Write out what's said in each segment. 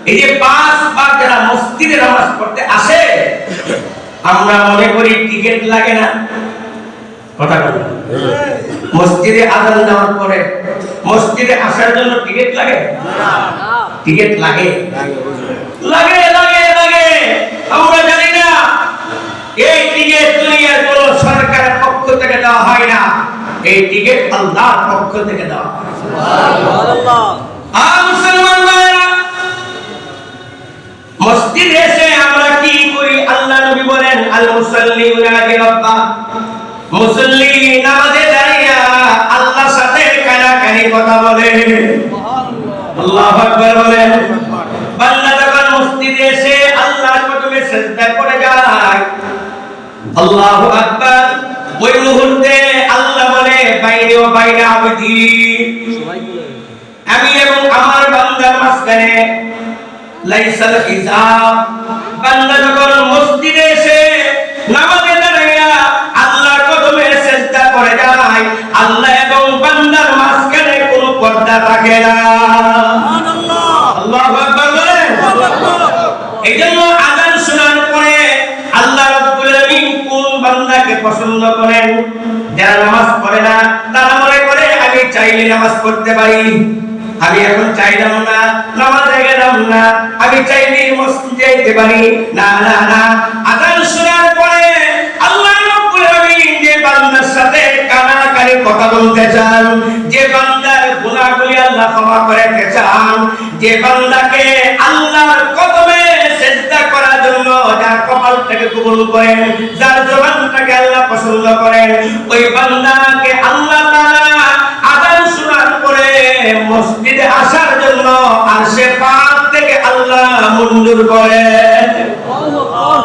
এই যে 5 বার যারা মসজিদে নামাজ পড়তে আসে, আমরা মনে করি টিকিট লাগে না। কথা বলেন, মসজিদে আযান দেওয়ার পরে মসজিদে আসার জন্য টিকিট লাগে না? টিকিট লাগে, লাগে লাগে লাগে। আমরা জানি না এই টিকিট দুনিয়ার কোন সরকারের পক্ষ থেকে দেওয়া হয় না, এই টিকিট আল্লাহর পক্ষ থেকে দেওয়া হয়। সুবহানাল্লাহ। আর মুসলমান ভাইরা, মসজিদে এসে আমরা কি করি? আল্লাহ নবী বলেন, আল মুসাল্লিউনা লিরাব্বা, মুসল্লি নামাজে দাঁড়িয়ে আল্লাহর সাথে কানাকানি কথা বলে। সুবহানাল্লাহ, আল্লাহু আকবার বলেন। বান্দা যখন মসজিদে এসে আল্লাহর কদমে সিজদা করে যায়, আল্লাহু আকবার, ওই মুহূর্তে আল্লাহ বলে, বাইনি ওয়া বাইনা আবদি, আমি এবং আমার বান্দার মাঝখানে লাইসাল হিসাব। বান্দা যখন মসজিদে এসে নামাজে দাঁড়িয়ে আল্লাহর কদমে সিজদা করে যায়, আল্লাহ এবং বান্দার মাঝখানে কোনো পর্দা থাকে না। সুবহানাল্লাহ, আল্লাহু আকবার বলেন। এইজন্য আযান শোনার পরে আল্লাহ রাব্বুল আলামিন কোন বান্দাকে পছন্দ করেন? যারা নামাজ পড়ে না, তারা মনে করে আমি চাইলে নামাজ পড়তে পারি, আমি এখন চাইলাম না, নামাজে গেলাম না, আমি চাইলে মসজিদে যেতে পারি। না না না, আযান শোনার পরে আল্লাহ রাব্বুল আলামিন যে বান্দার সাথে কানাকানি কথা বলতে চান, যে বান্দার গুনাহগুলি আল্লাহ ক্ষমা করতে চান, যে বান্দাকে আল্লাহর কদমে সিজদা করার জন্য যার কপালটাকে কবুল করেন, যার জবানটাকে আল্লাহ পছন্দ করেন, ওই বান্দাকে আল্লাহ তাআলা আযান শোনার পরে মসজিদে আসার জন্য আরশে পাক থেকে আল্লাহ মঞ্জুর করেন। সুবহানাল্লাহ।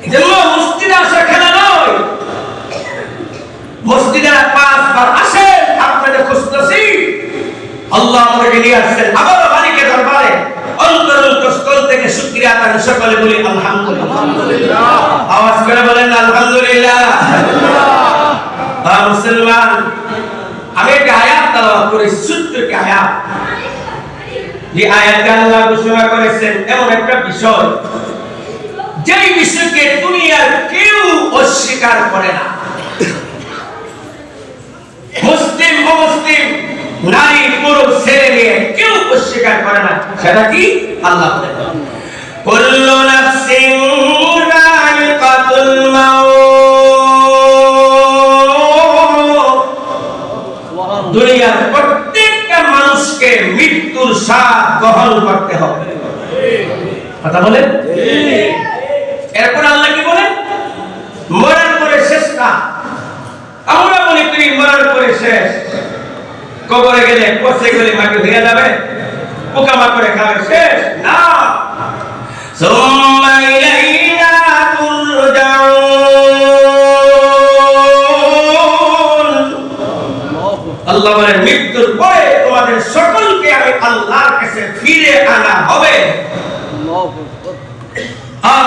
এজন্য মসজিদে আসা খেলা নয়। মসজিদে 5 বার আসেন, আপনাদের খুশতেছি আল্লাহ আমাকে নিয়ে আসছেন আবার মালিকের দরবারে। অন্তরস্থল থেকে শুকরিয়া আদায় সকলে বলি আলহামদুলিল্লাহ। আওয়াজ করে বলেন আলহামদুলিল্লাহ। মুসলমান, আমি একটা আয়াত তেলাওয়াত করি, ছোট্ট একটা আয়াত। যে আয়াতে আল্লাহ ঘোষণা করেছেন এমন একটা বিষয়, যেই বিষয়কে দুনিয়ার কেউ অস্বীকার করে না। মুসলিম অমুসলিম, নারী পুরুষ ছেলে মেয়ে কেউ অস্বীকার করে না। সেটা কি? আল্লাহ বলেন, কুল্লু নাফসিন যায়িকাতুল মাউত, দুনিয়ার প্রত্যেকটা মানুষকে মৃত্যুর স্বাদ গ্রহণ করতে হবে। কথা বলেন। এরপর আল্লাহ কি বলেন? মরার পরে শেষ না। আমরা মনে করি মরার পরে শেষ, কবরে গেলে পচে গেলে মাটি হয়ে যাবে, পোকামাকড়ে খাবে, শেষ না। সুম্মা ইলাইনা তুরজাউন, আল্লাহ বলেন মৃত্যুর পরে তোমাদের সকলকে আমি আল্লাহর কাছে ফিরে আনা হবে।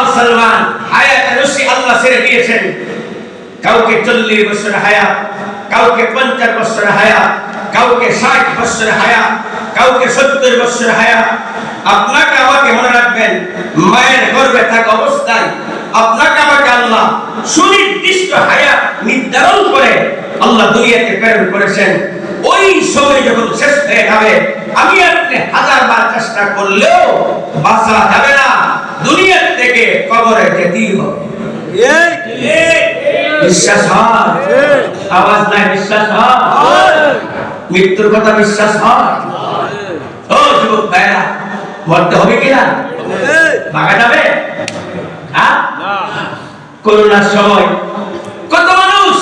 মুসলমান, হায়াত রশি আল্লাহ ছেড়ে দিয়েছেন। কাউকে 40 বছর হায়াত, কাউকে 50 বছর হায়াত, কাউকে 60 বছর হায়াত, কাউকে 70 বছর হায়াত। আপনাকে আমাকে মনে রাখবেন, মায়ের গর্ভে থাকা অবস্থায় আপনাকে আমাকে আল্লাহ সুনির্দিষ্ট হায়াত নির্ধারণ করে আল্লাহ দুনিয়াতে প্রেরণ করেছেন। ওই সময় যখন শেষ হয়ে যাবে, আমি আপনি 1000 বার চেষ্টা করলেও বাঁচা যাবে না, দুনিয়া থেকে কবরে যেতেই হবে। বিশ্বাস হয়? আওয়াজ নাই, বিশ্বাস হয়? মৃত্যুর কথা বিশ্বাস হয়? ও যুবক ভাইরা, মরতে হবে কিনা? ভাগা যাবে? হ্যাঁ, করোনার সময় কত মানুষ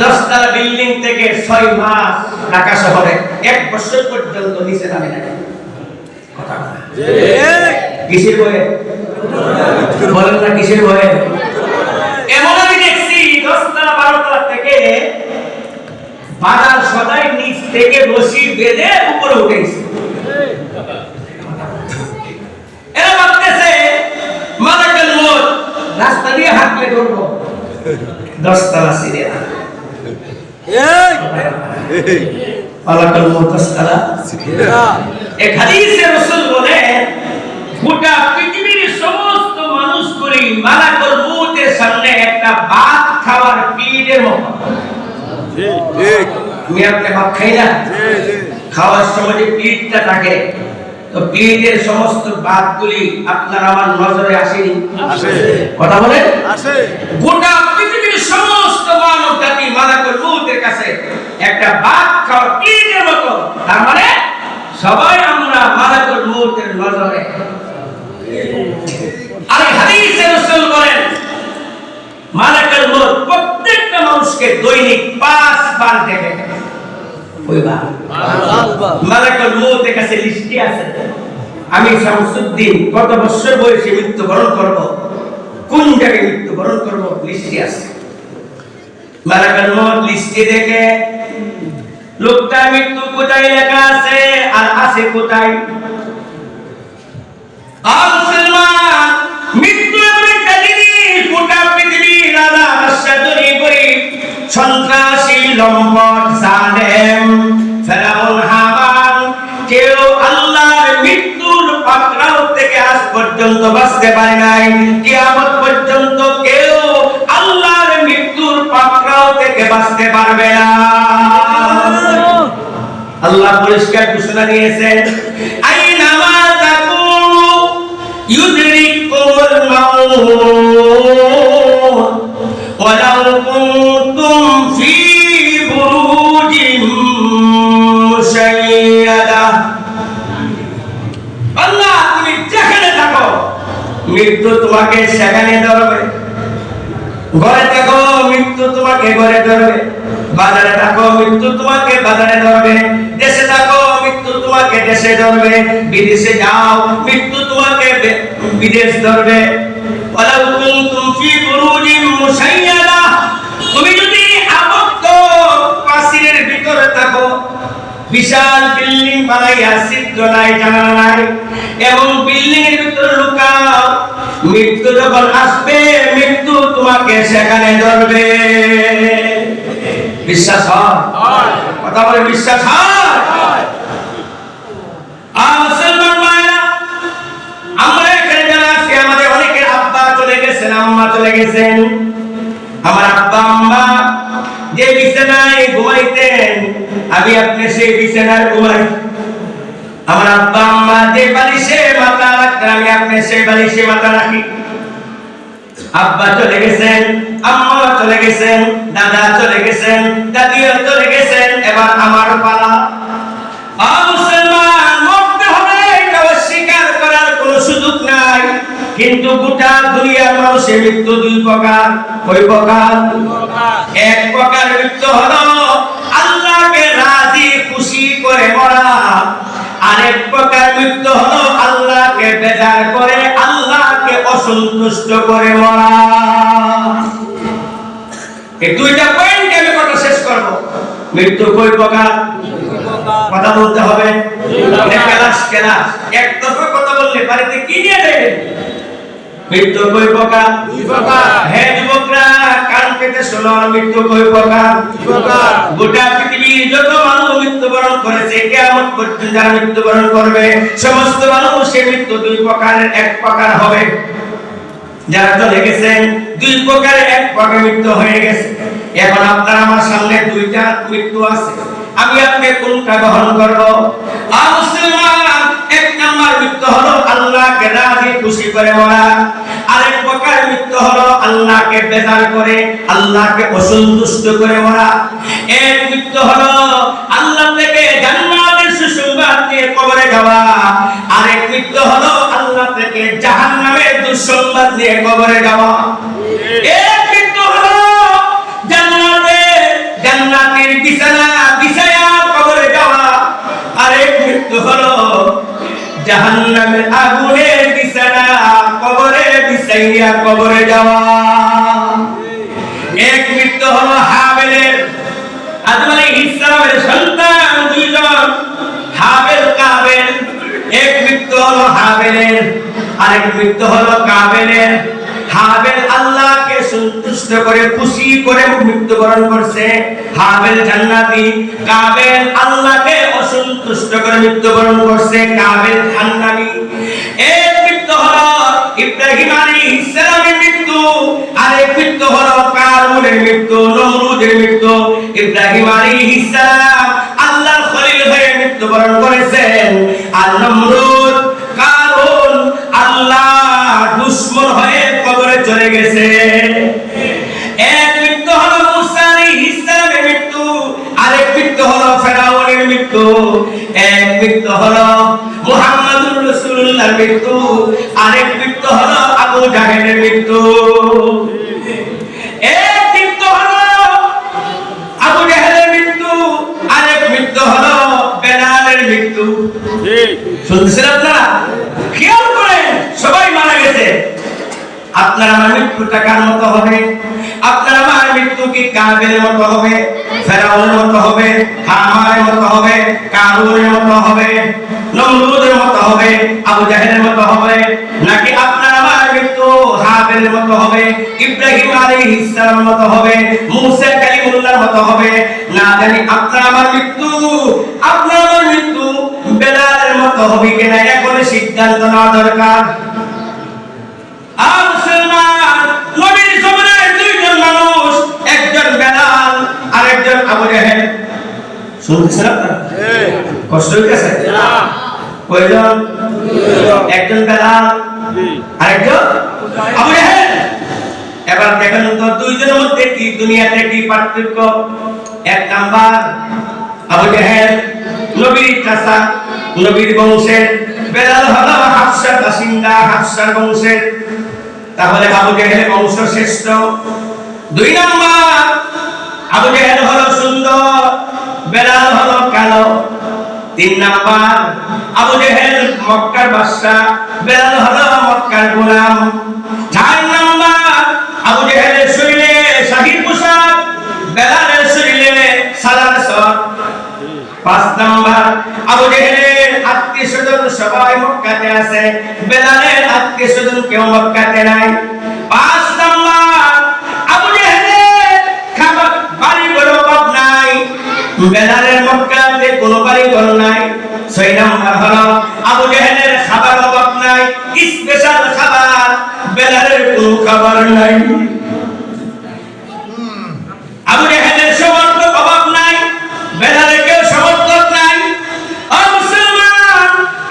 10 তলা বিল্ডিং থেকে 6 মাস ঢাকা শহরে 1 বছর পর্যন্ত নিচে নামে না। কথা কিসের ভয়ে বলেন না? কিসের ভয়ে? এমন আমি দেখছি 10 তলা 12 তলা থেকে বাজার সদাই নিচ থেকে রশি বেঁধে উপরে উঠেছে। এরা ভাবতেছে মালাকুল মউত রাস্তা দিয়ে হাঁটলে ধরবো, 10 তলা সিঁড়ি না। মালাকুল মউত আসআলা এক হাদিসে রাসূল বলেন গোটা পৃথিবীর সমস্ত মানুষগুলি মালাকুল মউতের সামনে একটা ভাত খাওয়ার পিঠের মতো। ঠিক আমি আপনি ভাত খাই না, খাওয়ার সময় যে পিঠটা থাকে, তো পিঠের সমস্ত ভাতগুলি আপনার আমার নজরে আসেনি? কথা বলেন আসে। গোটা পৃথিবীর সমস্ত মানব জাতি মালাকুল মউতের কাছে একটা ভাত খাওয়ার পিঠের মতো। তার মানে সবাই আমরা মালাকুল মউতের নজরে। আর হাদিসে রাসূল বলেন মালাকুল মউত প্রত্যেকটা মানুষকে দৈনিক 5 বার দেখে। কয়বার? মালাকুল মউতের কাছে লিস্টে আছে, আমি শামসুদ্দিন কত বছর বয়সে মৃত্যুবরণ করব, কোন জায়গায় মৃত্যুবরণ করব, লিস্টে আছে। মালাকুল মউত লিস্টে দেখে লোকটা মৃত্যু কোথায় লেখা আছে আর আছে কোথায়। মুসলমান, মৃত্যু এমন একটা জিনিস, গোটা পৃথিবীর রাজা বাদশা ধনী গরিব সন্ত্রাসী লম্পট জালেম ফেরাউন হামান কেউ আল্লাহর মৃত্যুর পাকড়াও থেকে আজ পর্যন্ত বাঁচতে পারে নাই। কিয়ামত পর্যন্ত কেউ আল্লাহর মৃত্যুর পাকড়াও থেকে বাঁচতে পারবে না। আল্লাহ পরিষ্কার ঘোষণা দিয়েছেন আইনামা তাকুনু ইউদরিকুমুল মাউত ওয়ালাউ কুনতুম ফি বুরুজিন মুশাইয়াদা। আল্লাহ তুমি যেখানে থাকো মৃত্যু তোমাকে সেখানে ধরবে। ঘরে থাকো মৃত্যু তোমাকে ঘরে ধরবে, বাজারে থাকো মৃত্যু তোমাকে বাজারে ধরবে, দেশে থাকো মৃত্যু তোমাকে দেশে ধরবে, বিদেশে যাও মৃত্যু তোমাকে বিদেশ ধরবে। ওয়ালাউ কুনতুম ফি বুরুজিন মুশাইয়াদা, তুমি যদি আবদ্ধ প্রাচীরের ভিতরে থাকো, বিশাল বিল্ডিং বানাইয়া ছিদ্র নাই জানালা নাই, এবং বিল্ডিং এর ভিতরে লুকাও, মৃত্যু যখন আসবে মৃত্যু তোমাকে সেখানে ধরবে। বিশ্বাস হয়? কথা বলে বিশ্বাস হয়? মুসলমান ভাইরা, আমরা এখানে যারা আছি আমাদের অনেকের আব্বা চলে গেছেন, আম্মা চলে গেছেন। আমার আব্বা আম্মা যে বিছানায় ঘুমাইতেন আমি আপনি সেই বিছানায় ঘুমাই। আমার আব্বা আম্মা যে বালিশে মাথা রাখতেন আমি আপনি সেই বালিশে মাথা রাখি। আব্বা চলে গেছেন, আম্মা চলে গেছেন, দাদা চলে গেছেন, দাদিও চলে গেছেন, এবার আমার পালা। মুসলমান, মরতে হবে এটা অস্বীকার করার কোনো সুযোগ নাই, কিন্তু গোটা দুনিয়ার মানুষের মৃত্যু দুই প্রকার। কয় প্রকার? এক প্রকার মৃত্যু হলো আল্লাহকে রাজি খুশি করে মরা, আরেক প্রকার মৃত্যু হলো আল্লাহকে বেজার করে, আল্লাহকে অসন্তুষ্ট করে মরা। এই দুইটা পয়েন্ট আমি কথা শেষ করব। মৃত্যু কয় প্রকার? কথা বলতে হবে, ক্লাস একতরফা কথা বললে বাড়িতে কি নিয়ে যাবেন? মৃত্যু কয় প্রকার? দুই প্রকার। হে যুবকরা কান পেতে শোনো, মৃত্যু কয় প্রকার? দুই প্রকার। গোটা পৃথিবীর যত মানুষ মৃত্যুবরণ করেছে কিয়ামত পর্যন্ত যারা মৃত্যুবরণ করবে সমস্ত মানুষের মৃত্যু দুই প্রকারের। এক প্রকার হবে যারা চলে গেছেন, দুই প্রকারের এক প্রকার মৃত্যু হয়ে গেছে। এখন আপনার আমার সামনে দুইটা মৃত্যু আছে, আমি আপনি কোনটা গ্রহণ করব? মুসলমান, এক নাম্বার মৃত্যু হলো আল্লাহকে রাজি খুশি করে মরা, আরেক প্রকার মৃত্যু হলো আল্লাহকে বেজার করে, আল্লাহকে অসন্তুষ্ট করে মরা। এক মৃত্যু হলো আল্লাহ থেকে জান্নাতের সুসংবাদ নিয়ে কবরে যাওয়া, আরেক মৃত্যু হলো আল্লাহ থেকে জাহান্নামের দুঃসংবাদ নিয়ে কবরে যাওয়া। এক মৃত্যু হলো জান্নাতের বিছানা বিছায়া কবরে যাওয়া, আরেক মৃত্যু হলো জাহান্নামের আগুনের বিছানা কবরে বিছাইয়া কবরে যাওয়া। এক মৃত্যু হলো হাবেলের, আদম আলাইহিস সালামের সন্তান দুইজন, হাবেল কাবেল। এক মৃত্যু হলো হাবেলের, আরেক মৃত্যু হলো কাবেলের। হাবেল আল্লাহকে সন্তুষ্ট করে খুশি করে মৃত্যুবরণ করছে। হাবেল জান্নাতি, কাবেল আল্লাহকে অসন্তুষ্ট করে মৃত্যুবরণ করছে। কাবেল জান্নাতি। এক মৃত্যু হলো ইব্রাহিম আলাইহিস সালামের মৃত্যু, আরেক মৃত্যু হলো কারুনের মৃত্যু, নমরুদের মৃত্যু। ইব্রাহিম আলাইহিস সালাম আল্লাহর খলিল হয়ে মৃত্যুবরণ করেছেন, আর নমরুদ কারুন আল্লাহর দুশমন হয়ে কবরে চলে গেছে। এক মৃত্যু হলো মুসা আলাইহিস সালামের মৃত্যু, আরেক মৃত্যু হলো ফেরাউনের মৃত্যু। এক মৃত্যু হলো মুহাম্মদুর রাসূলুল্লাহর মৃত্যু, আরেক মৃত্যু হলো আবু জাহেলের মৃত্যু। এক মৃত্যু হলো আবু জাহেলের মৃত্যু, আরেক মৃত্যু হলো বেলালের মৃত্যু। ঠিক শুনছেন আপনারা? খেয়াল করেন, সবাই মারা গেছে। আপনার আমার মৃত্যুটা কার মতো হবে? আপনার আমার মৃত্যু কি কাবেলের মতো হবে, ফেরাউনের মতো হবে, হামানের মতো হবে, কারুনের মতো হবে, নমরুদের মতো হবে, আবু জাহেলের মতো হবে, নাকি আপনার আমার মৃত্যু হাবেলের মতো হবে, ইব্রাহিম আলাইহিস সালামের মতো হবে, মুসা কালিমুল্লাহর মতো হবে? না জানি আপনার আমার মৃত্যু বেলালের মতো হবে কিনা এখন সিদ্ধান্ত নেওয়া দরকার। নবীর জীবনে দুইজন মানুষ, একজন বেলাল আর একজন আবু জাহেল। শুনছেন আপনারা? কষ্ট হইতেছে? কয়জন? একজন বেলাল আর একজন আবু জাহেল। এবার দেখেন তো দুইজনের মধ্যে কি দুনিয়াতে কি পার্থক্য? এক নাম্বার, আবু জাহেল নবীর চাচা, নবীর বংশের। বেলাল হলো হাবশার বাসিন্দা, হাবশার বংশের। তাহলে আবু জাহেল বংশ শ্রেষ্ঠ। দুই নাম্বার, আবু জাহেল হলো সুন্দর, বেলাল হলো কালো। তিন নাম্বার, আবু জাহেল মক্কার বাদশা, বেলাল হলো মক্কার গোলাম। চার নাম্বার, আবু জাহেলের শরীরে শাহী পোশাক, বেলালের শরীরে সাদার সর। পাঁচ নাম্বার, আবু জাহেলের আত্মীয়স্বজন সবাই মক্কাতে আছে, বেলালের আত্মীয়স্বজন কেউ মক্কাতে নাই। পাঁচ নাম্বার, আবু জাহেলের খাবার বাড়ি ঘরের অভাব নাই, বেলালের মক্কাতে কোনো বাড়ি ঘর নাই। ছয় নাম্বার হলো আবু জাহেলের খাবার অভাব নাই, স্পেশাল খাবার, বেলালের কোনো খাবার নাই। আবু জাহেলের সমর্থক অভাব নাই, বেলালের কেউ সমর্থক নাই।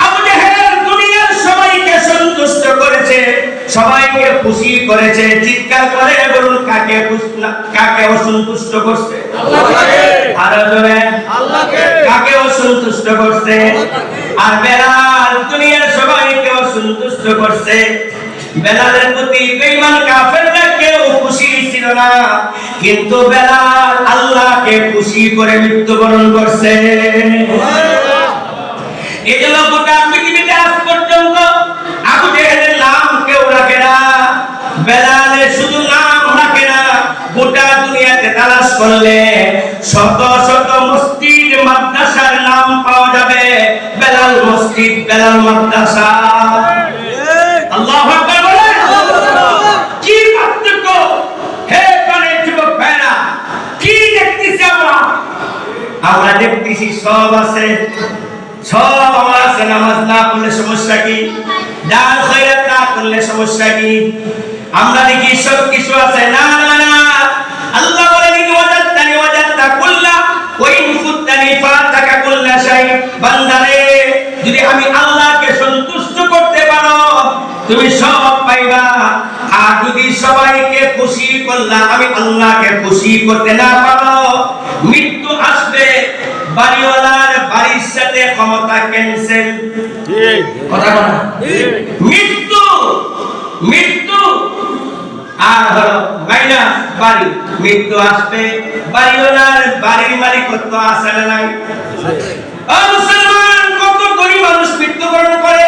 আবু জাহেল দুনিয়ার সবাইকে সন্তুষ্ট করেছে, সবাইকে খুশি করেছে। চিৎকার করে বলুন, কাকে অসন্তুষ্ট করছে? আল্লাহকে। আরো জোরে, আল্লাহকে। কাকে অসন্তুষ্ট করছে? আর বেলাল দুনিয়ার সবাইকে অসন্তুষ্ট করছে। বেলালের প্রতি বেঈমান কাফেররা কেউ খুশি ছিল না, কিন্তু বেলাল আল্লাহকে খুশি করে মৃত্যুবরণ করছে। এজন্য গোটা পৃথিবীতে আজ পর্যন্ত আবু জাহেলের নাম কেউ রাখে না, বেলালের শুধু নাম রাখে না। গোটা দুনিয়াতে তালাশ করলে শত শত মসজিদ মাদ্রাসার নাম পাওয়া যাবে, বেলাল মসজিদ, বেলাল মাদ্রাসা। আল্লাহু আকবার বলেন। কি পার্থক্য! হে প্রাণের যুবক ভাইরা, কি দেখতেছি আমরা দেখতেছি সব আছে, সব আমার আছে। নামাজ না পড়লে সমস্যা কি? দান খয়রাত না করলে সমস্যা কি? আমরা দেখি সব কিছু আছে। না না না, আল্লাহ বলেন ওয়াজাদতানি ওয়াজাদতা কুল্লা ওয়া ইন ফুততানি ফাতাকা কুল্লা শাই। বান্দারে, যদি আমি আল্লাহকে সন্তুষ্ট করতে পারো তুমি সব পাইবা। আর যদি সবাইকে খুশি করলা, আমি আল্লাহকে খুশি করতে না পারো, মৃত্যু আসবে। বাড়িওয়ালার বাড়ির সাথে ক্ষমতা ক্যান্সেল। ঠিক কথা বলা। মৃত্যু মৃত্যু আর হলো মাইনাস বাড়ি। মৃত্যু আসবে, বাড়িওয়ালার বাড়ির মালিকত্ব আছে না নাই? মুসলমান কত গরিব মানুষ মৃত্যুবরণ করে,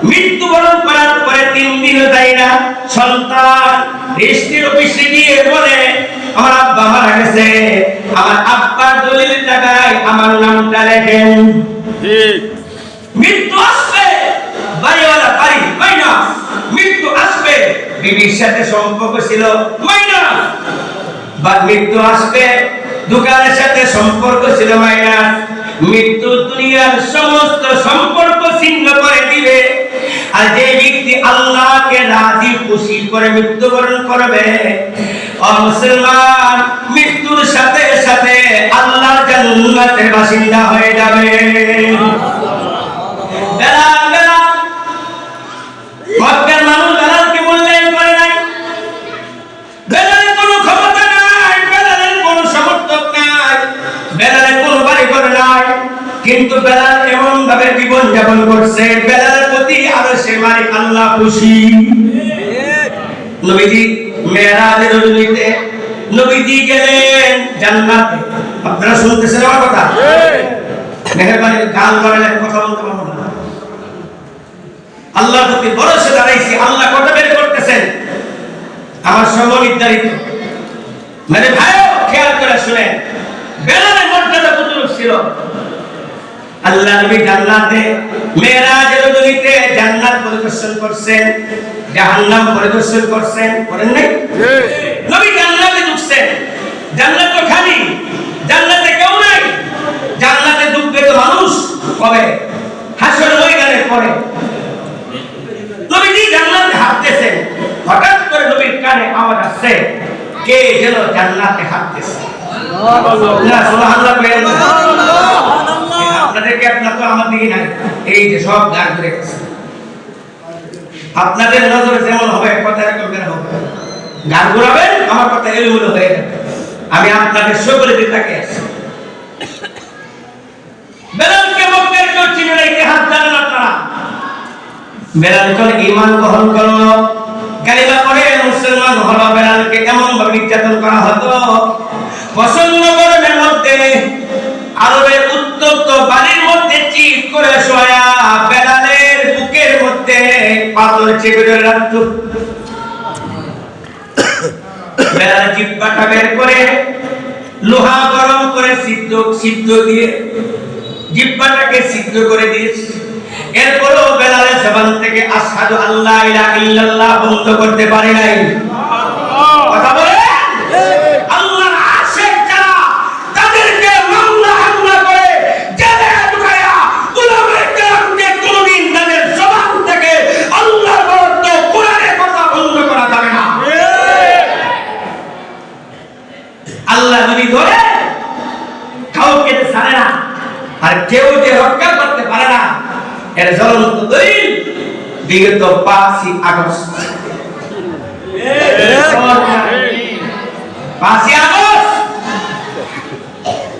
মৃত্যুবরণ করার পরে 3 দিনও যায় না, সন্তান রেজিস্ট্রি অফিসে গিয়ে বলে আমার আব্বা মারা গেছে, আমার আব্বার দলিল জায়গায় আমার নামটা লেখেন। ঠিক। মৃত্যু আসবে, বাড়িওয়ালা বাড়ি মাইনাস। মৃত্যু আসবে, বিবির সাথে সম্পর্ক ছিল মাইনাস, বা মৃত্যু আসবে দোকানের সাথে সম্পর্ক ছিল মাইনাস। মৃত্যু দুনিয়ার সমস্ত সম্পর্ক ছিন্ন করে দিবে। আর যে ব্যক্তি আল্লাহকে রাজি খুশি করে মৃত্যুবরণ করবে, ও মুসলমান, মৃত্যুর সাথে সাথে আল্লাহর জান্নাতের বাসিন্দা হয়ে যাবে। মক্কার মানুষ বেলালকে মূল্যায়ন করে নাই। বেলালের কোনো ক্ষমতা নাই, বেলালের কোনো সমর্থক নাই, বেলালের কোনো বাড়ি ঘর নাই, কিন্তু বেলাল এমন ভাবে জীবন যাপন করছে, বেলালের প্রতি আরশে মালিক আল্লাহ খুশি। নবীজি মেরাজের রাতে নবীজি গেলেন জান্নাতে। আপনারা শুনতেছেন আমার কথা? মেহেরবানি গাল বাড়ালে কথা বলতে পারবো না। আল্লাহর প্রতি ভরসা দাঁড়াইছি, আল্লাহ কথা বের করতেছেন, আমার সময় নির্ধারিত। মানে ভাইও খেয়াল করে শুনেন, বেলালের মর্যাদা কতটুকু ছিল। আল্লাহ নবী জান্নাতে মেরাজের রাতে জান্নাত পরিদর্শন করছেন, জাহান্নাম পরিদর্শন করছেন, করেন নাই? নবী জান্নাতে ঢুকছেন, জান্নাত তো খালি, জান্নাতে কেউ নাই। জান্নাতে ঢুকবে তো মানুষ কবে? হাসর ময়দানের পরে। নবীজি জান্নাতে হাঁটতেছেন, হঠাৎ করে নবীর কানে আওয়াজ আসছে, কে যেন জান্নাতে হাঁটতেছে। না সুবহানাল্লাহ বলেন না। আপনাদেরকে আপনার তো আমার দিকে নাই, এই যে সব গান ধরে গেছে। আপনাদের নজরে যেমন হবে কথা এরকম বের হবে, গান ঘুরাবেন, আমার কথা এলোমেলো হয়ে যাবে। আমি আপনাদের সকলের দিকে তাকিয়ে আছি। বেলালকে মক্কার কেউ চিনে না, ইতিহাস জানেন আপনারা। বেলাল যখন ঈমান গ্রহণ করলো, কালিমা পড়ে মুসলমান হলো, বেলালকে এমন ভাবে নির্যাতন করা হতো। প্রচন্ড গরমের মধ্যে আরবের উত্তপ্ত বাড়ির মধ্যে চিৎ করে শোয়া বেলালের বুকের মধ্যে পাথর চেপে ধরে রাখতো। বেলাল জিহ্বাটা বের করে লোহা গরম করে সিদ্ধ দিয়ে জিহ্বাটাকে সিদ্ধ করে দিয়েছে। এরপরও বেলালের জবান থেকে আশহাদু আল্লা ইলাহা ইল্লাল্লাহ বন্ধ করতে পারে নাই। কথা বলে আল্লাহর আশিক যারা, তাদেরকে মামলা হামলা করে জেলে ঢুকায়া উলামায়ে কেরামকে কোনদিন তাদের জবান থেকে আল্লাহর বরাদ্দ কোরআনের কথা বন্ধ করা যাবে না। আল্লাহ যদি ধরে কাউকে ছাড়ে না, আর কেউ যে রক্ষা করতে পারে না, এর জ্বলন্ত দলিল বিগত 5ই আগস্ট। 5ই আগস্ট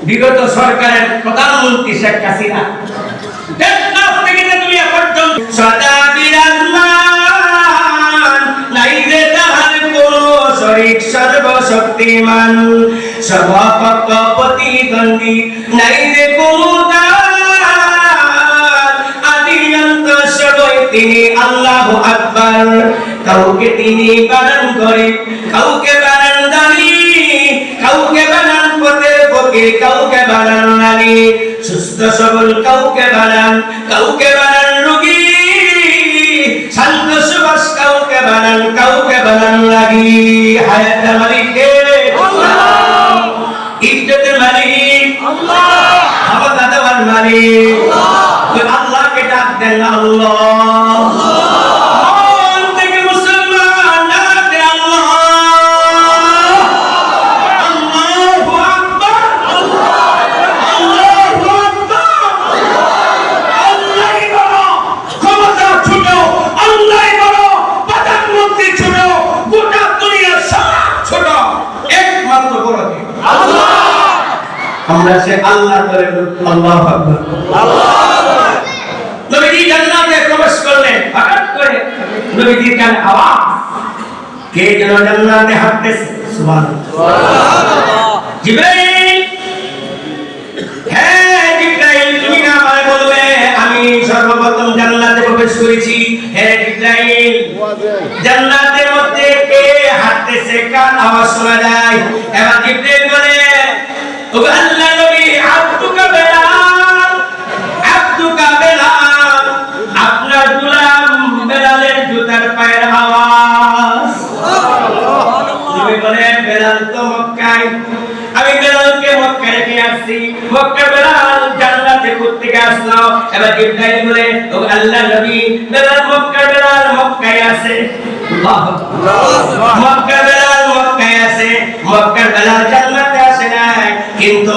বিগত সরকারের প্রধানমন্ত্রী শেখ হাসিনা দেশনাথ থেকে দুনিয়া পর্যন্ত সদা বিরাজমান, নাই যে তাহার কোন শরীক, সর্বশক্তিমান, সর্বপক্ষ প্রতিদ্বন্দ্বী, নাই যে কোন তিনি আল্লাহু আকবার। কাউকে তিনি বানান করে, কাউকে বানান দানি, কাউকে বানান পথের ফকির, কাউকে বানান নারী, সুস্থ সবল কাউকে বানান, কাউকে বানান রোগী, শান্ত সুবাস কাউকে বানান, কাউকে বানান লাগি। হায়াতের মালিক কে? আল্লাহ। ইজ্জতের মালিক আল্লাহ। ক্ষমতা দেওয়ার মালিক আল্লাহ। আল্লাহকে ডাক দেন আল্লাহ। মন থেকে মুসলমান ডাক দেন আল্লাহ। আল্লাহু আকবার, আল্লাহু আকবার। আল্লাহই বড়, ক্ষমতা ছোট, আল্লাহই বড়, প্রধানমন্ত্রী ছোট, গোটা দুনিয়া সব ছোট, একমাত্র বড় কে? আল্লাহ। আমরা সে আল্লাহ করে আল্লাহু আকবার, আল্লাহ। নবীজি জান্নাতে প্রবেশ করলেন, হঠাৎ করে নবীজির কানে আওয়াজ, কে যেন জান্নাতে হাঁটতেছে। সুবহানাল্লাহ। জিবরাইল, হ্যাঁ জিবরাইল, তুমি না আমায় বললে আমি সর্বপ্রথম জান্নাতে প্রবেশ করেছি। হ্যাঁ জিবরাইল, জান্নাতের মধ্যে কে হাঁটতেছে, কার আওয়াজ শোনা যায়? এবার জিবরাইল বলে, ও আল্লাহ নবী, আব্দুকা বেলাল, আব্দুকা বেলাল, আপনার গোলাম বেলালের জুতার পায়ের আওয়াজ। এবার ইব্রাহিম বলে ও আল্লাহ নবী বেলাল মক্কায় আছে মক্কার বেলাল মক্কায় আছে মক্কার বেলাল জান্নাতে আসে নাই কিন্তু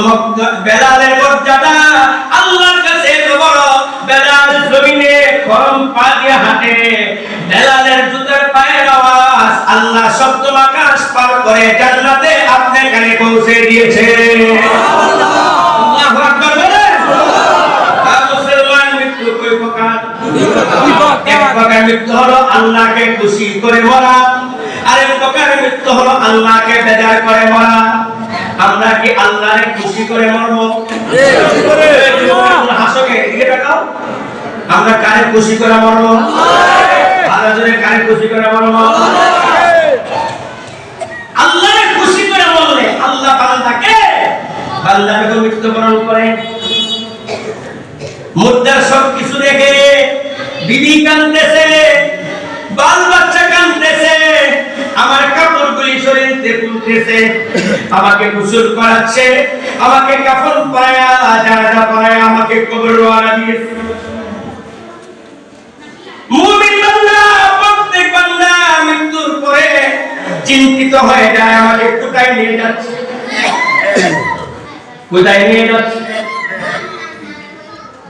বেলালের মর্যাদা আল্লাহর কাছে এত বড় বেলাল জমিনে গরম পা দিয়ে হাঁটে বেলালের জুতার পায়ের আওয়াজ আল্লাহ সপ্তম আকাশ পার করে জান্নাতে আপনার কানে পৌঁছে দিয়েছে আল্লাহু আকবার বলেন মুসলমান মৃত্যু কয় প্রকার এক প্রকার মৃত্যু হলো আল্লাহকে খুশি করে মরা আরেক প্রকার মৃত্যু হলো আল্লাহকে বেজার করে মরা আমরা কি আল্লাহকে খুশি করে মরবো হাসকে এদিকে তাকাও আমরা কারে খুশি করে মরবো আল্লাহকে কারে খুশি করে মরবো আল্লাহকে খুশি করে মরলে আল্লাহ বান্দাকে মৃত্যুবরণ করে মুদ্রার সব কিছু দেখে বিবি কাঁদতেছে বাল বাচ্চা কাঁদতেছে আমার কাপড়গুলি শরীরে খুলতেছে আমাকে গোসল করাচ্ছে আমাকে কাফন পরায়া জানাজা পরায়া আমাকে কবর রওনা দিয়েছে মুমিন বান্দা প্রত্যেক বান্দা মৃত্যুর পরে চিন্তিত হয়ে যায় আমাকে কোথায় নিয়ে যাচ্ছে কোথায় নিয়ে যাচ্ছে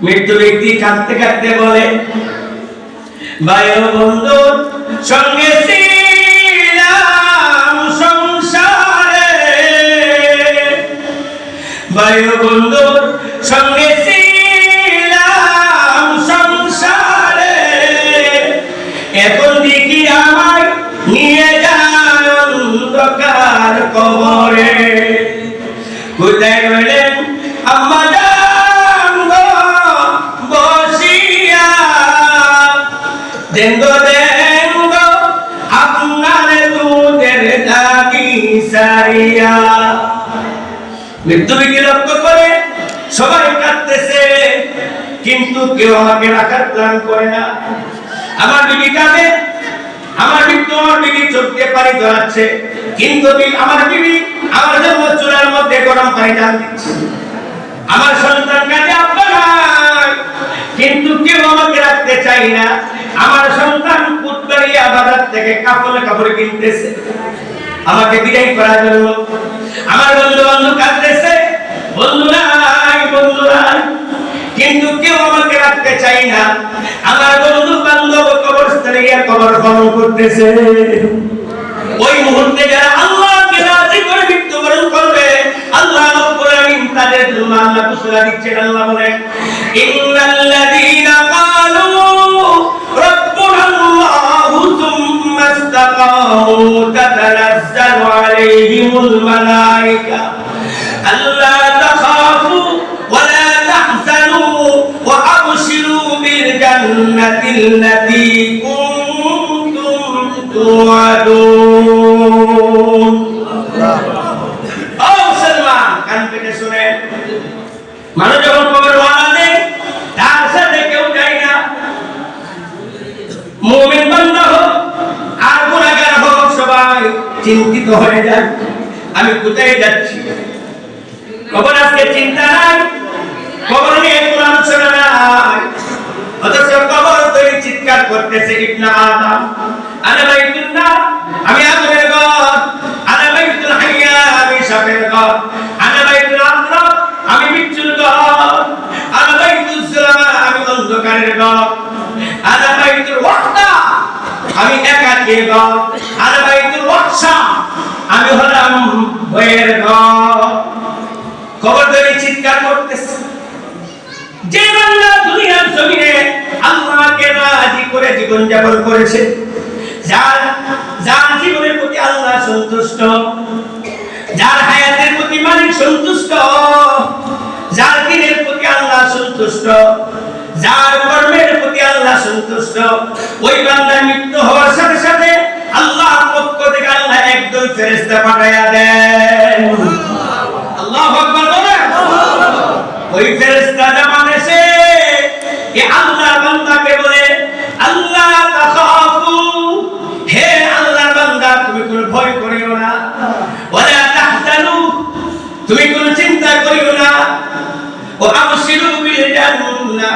মৃত্যু ব্যক্তি কাঁদতে কাঁদতে বলে বায়ু বন্ধুর সঙ্গে ছিলাম সংসারে বায়ু বন্ধুর সঙ্গে ছিলাম সংসারে এখন দেখি আমায় নিয়ে যান অন্ধকার কবরে কোথায় রইলেন আম্মা দেঙ্গো দেঙ্গো আপনার দুধের দাগি সারিয়া মৃত্যু বিধি লক্ষ্য করে সবাই কাঁদতেছে কিন্তু কেউ আমাকে রাখার প্ল্যান করে না আমার বিবি কাঁদে আমার বিবি চোখে পানি ধরাচ্ছে কিন্তু আমার বিবি আমার জন্য চুলার মধ্যে গরম পানি ঢাল দিচ্ছে আমার সন্তান কাঁদে আব্বা নাই কিন্তু কেউ আমাকে রাখতে চাই না আমার সন্তান পুত্তরিয়া বাজার থেকে কাপড় কিনতেছে আমাকে বিদায় করার জন্য আমার বন্ধু বান্ধব কাঁদতেছে বন্ধু নাই কিন্তু কেউ আমাকে রাখতে চাই না আমার বন্ধু বান্ধব কবরস্থানে গিয়ে কবর খনন করতেছে ওই মুহূর্তে যারা আল্লাহকে রাজি করে মৃত্যুবরণ করবে আল্লাহ রাব্বুল আলামিন তাদের জন্য আল্লাহ ঘোষণা দিচ্ছেন আল্লাহ বলেন ইন্নাল্লাযীনা ক্বালু রাব্বুনা আল্লাহু সুম্মা ইসতাকামু তাতানাজ্জালু আলাইহিমুল মালায়েকা আল্লা তাখাফু ওয়া লা তাহজানু ওয়া আবশিরু বিল জান্নাতিল্লাতী কুনতুম তুআদুন মানুষ যখন কবর ওয়ালা দেয় তার সাথে কেউ যায় না মুমিন বান্দা হোক আর গুনাহগার হোক সবাই চিন্তিত হয়ে যায় আমি কোথায় যাচ্ছি কবর আজকে চিন্তা নাই কবর নিয়ে কোনো আলোচনা নাই অথচ কবর তৈরি চিৎকার করতেছে ইবনে আদম আনা বাইতুল্লাহ আমি আদমের ঘর আনা বাইতুল হাইয়া আমি সাপের ঘর আনা বাইতুল আকরাব আমি বিচ্ছুর ঘর আনা বাইতুল সালাম আমি অন্ধকারের ঘর আনা বাইতুল ওয়াহদা আমি একাকী ঘর আনা বাইতুল ওয়াহশা আমি হলাম ভয়ের ঘর কবর তৈরি চিৎকার করতেছে যে বান্দা দুনিয়ার জমিনে আল্লাহকে রাজি করে জীবন যাপন করেছে যার জীবনের প্রতি আল্লাহ সন্তুষ্ট যার হায়াতের প্রতি মালিক সন্তুষ্ট যার দিনের প্রতি আল্লাহ সন্তুষ্ট যার কর্মের প্রতি আল্লাহ সন্তুষ্ট ওই বান্দার মৃত্যু হওয়ার সাথে সাথে আল্লাহর পক্ষ থেকে আল্লাহ একদল ফেরেশতা পাঠায়া দেন আল্লাহু আকবার বলেন ওই ফেরেশতা যখন এসে এ আল্লাহ বান্দাকে বলে আল্লাহ তাখাফু হে আল্লাহ বান্দা তুমি কোনো ভয় করিও না ওয়ালা তাহজানু তুমি কোনো চিন্তা করিও না ও আবশিরু বিল না।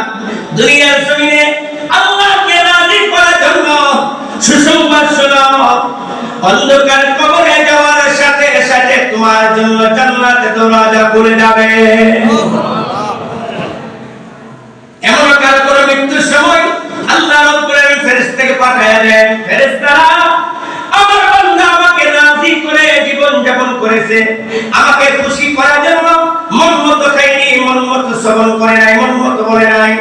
দুনিয়ার জমিনে আল্লাহকে রাজি করার জন্য সুসংবাদ শোনাও, অন্ধকার কবরে যাওয়ার সাথে সাথে তোমার জন্য জান্নাতে দরজা খুলে যাবে। এমন কাল করে মৃত্যুর সময় আল্লাহ রাব্বুল আলামিন ফেরেশতাকে পাঠায়া দেন, ফেরেশতারা আমার বান্দা আমাকে রাজি করে জীবন যাপন করেছে, আমাকে খুশি করার জন্য মন মতো খায়নি, মন মতো শ্রবণ করে নাই, মন মতো বলে নাই,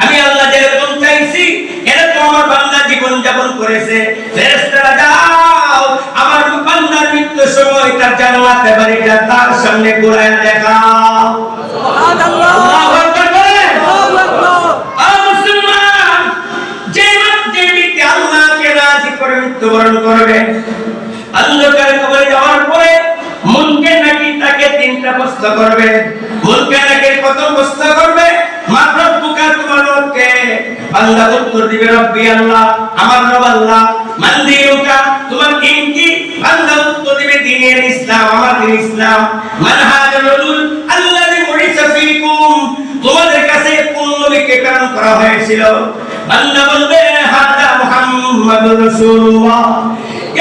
আমি আল্লাহ যেরকম চাইছি এরকম আমার বান্দা জীবন যাপন করেছে। ফেরেশতারা যাও আমার বান্দার মৃত্যুর সময় তার জান্নাতের বাড়িটা তার সামনে ঘুরায় দেখাও। সুবহানাল্লাহ, আল্লাহু আকবার বলেন। আল্লাহু আকবার। মুসলমান যে ব্যক্তি আল্লাহকে রাজি করে মৃত্যুবরণ করবে, অন্ধকার কবরে যাওয়ার পরে মুনকার নাকির তাকে তিনটা প্রশ্ন করবে। মুনকার নাকির প্রথম প্রশ্ন করবে, মা রব্বুকা, তোমার রব কে? বান্দা উত্তর দিবে, রব্বি আল্লাহ, আমার রব আল্লাহ। মান দীনুকা, তোমার দিন কি? বান্দা উত্তর দিবে, দ্বীনুল ইসলাম, আমার দ্বীন ইসলাম। মান হাদার রাসূল আল্লাযী বুইসা ফীকুম, তোমাদের কাছে কোন নবীকে প্রেরণ করা হয়েছিল? বান্দা বলবে, হাদা মুহাম্মাদুর রাসূলুল্লাহ।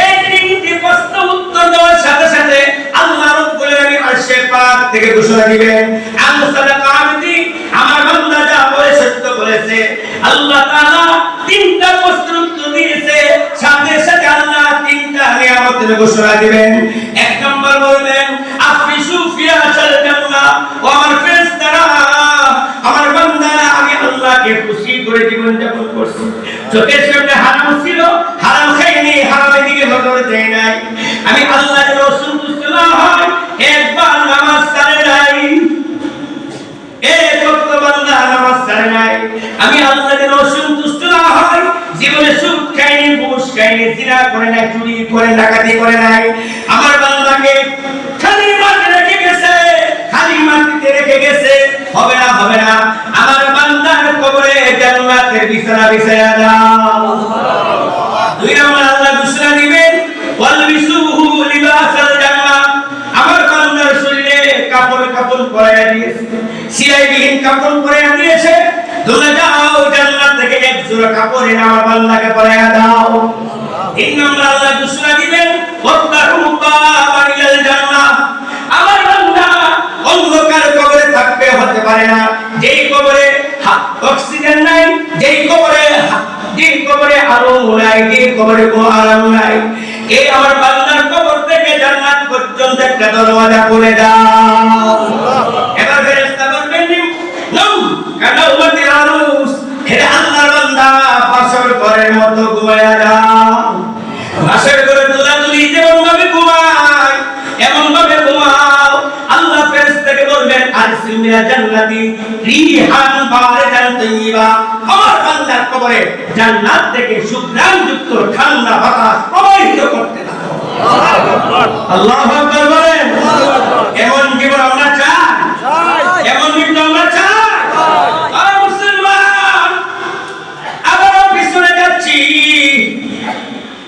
এই তিনটি প্রশ্ন উত্তর দেওয়ার সাথে সাথে আল্লাহ রাব্বুল আলামিন আরশে পাক থেকে ঘোষণা দিবেন, আনসাদাকা আবদি, আমার বান্দা যা বলে সত্য বলেছে। আল্লাহ তাআলা তিনটা প্রশ্ন উত্তর দিয়েছে, সাথে সাথে আল্লাহ তিনটা নিয়ামতের ঘোষণা দিবেন। এক নম্বর বলবেন, আফিসু ফিয়াসাল জান্নাহ, ও আমার ফেরেশতারা, আমার বান্দা আমি আল্লাহকে খুশি করে জীবন যাপন করছি। চোখের সামনে হারাম ছিল, হারাম খাইনি, হারামের দিকে নজর দেই নাই। আমি আল্লাহর সন্তুষ্ট না হয় একবার নামাজ ছাড়ে নাই, এক ওয়াক্ত বান্দা নামাজ ছাড়ে নাই। আমি আল্লাহর সন্তুষ্ট না হয় জীবনে সুদ খাইনি, ঘুষ খাইনি, জিনা করে নাই, চুরি করে ডাকাতি করে নাই। আমার বান্দাকে খালি মাটিতে রেখে গেছে, খালি মাটিতে রেখে গেছে, হবে না, হবে না। আমার বান্দার কবরে জান্নাতের বিছানা বিছায়া দাও। দুই নম্বর আল্লাহ ঘোষণা দিবেন, ওয়ালবিসুহু লিবাসাল জান্নাহ, আমার বান্দার শরীরে কাপড় পরায়া দিয়েছে, সিলাইবিহীন কাপড় পরায়া দিয়েছে, তোমরা যাও জান্নাত থেকে এক জোড়া কাপড় এনে আমার বান্দাকে পরায়া দাও। তিন নম্বর আল্লাহ ঘোষণা দিবেন, ওয়াত্তাহু বাবাইল জান্নাহ, আমার বান্দা অন্ধকার কবরে থাকবে, হতে পারে না। যেই কবরে অক্সিজেন নাই, যেই কবরে আলো নাই, যেই কবরে কোনো আরাম নাই, এই আমার বান্দার কবর থেকে জান্নাত পর্যন্ত একটা দরওয়াজা খুলে দাও। এবার ফেরেশতা বলবেন, নম কানাউমাতি আরুস, হে আল্লাহর বান্দা পাথর ঘরের মতো ঘুমায়া যাও। পাথর ঘরে দুলাদুলি যেমন ভাবে ঘুমায় এমন ভাবে ঘুমাও। আল্লাহ ফেরেশতাকে বলবেন, আরসিল মিনা জান্নাতি রিহান বারিদান তাইয়্যিবা, আমার বান্দার কবরে জান্নাত থেকে সুঘ্রাণযুক্ত ঠান্ডা বাতাস প্রবাহিত করতে থাকো। আল্লাহু আকবার বলেন। এমন জীবন আমরা চাই, এমন জীবন আমরা চাই। আর মুসলমান, আবারও পিছনে যাচ্ছি।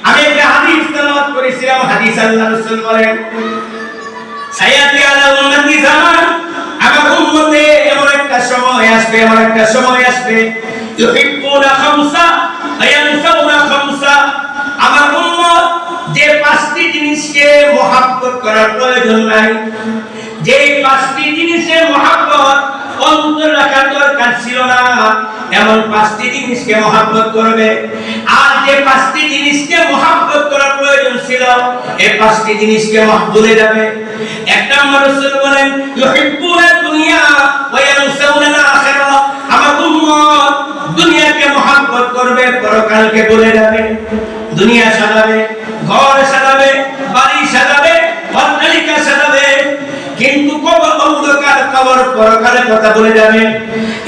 আমি একটা হাদিস তেলাওয়াত করেছিলাম। হাদিস আল্লাহ রাসূল বলেন, সায়াতি আলা উম্মতি জামান, আমার উম্মতে এমন একটা সময় আসবে, এমন একটা সময় আসবে, ইউহিব্বুনা খামসা ওয়া ইয়ানসাউনা খামসা, আমার উম্মত যে পাঁচটি জিনিসকে মহব্বত করার প্রয়োজন নাই, যে পাঁচটি জিনিসের মহব্বত অন্তর রাখার দরকার ছিল না, এমন পাঁচটি জিনিসকে মহব্বত করবে। আর যে পাঁচটি জিনিসকে মহব্বত করার প্রয়োজন ছিল, এই পাঁচটি জিনিসকে ভুলে যাবে। এক নম্বর রাসূল বলেন, ইউহিব্বুনা দুনিয়া ওয়া ইয়ানসাউনা আখিরা, আমার উম্মত দুনিয়াকে মহব্বত করবে, পরকালকে ভুলে যাবে। দুনিয়া সাজাবে, ঘর সাজাবে, বাড়ি সাজাবে, অট্টালিকা সাজাবে, কিন্তু কবর অন্ধকার, কবর পরকালের কথা বলে যাবে।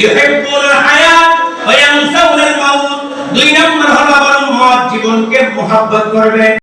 ইউহিব্বুল হায়াত ওয়া ইয়ানসাউনাল মাউত, দুই নম্বর হলো আমার উম্মত জীবনকে মহব্বত করবে।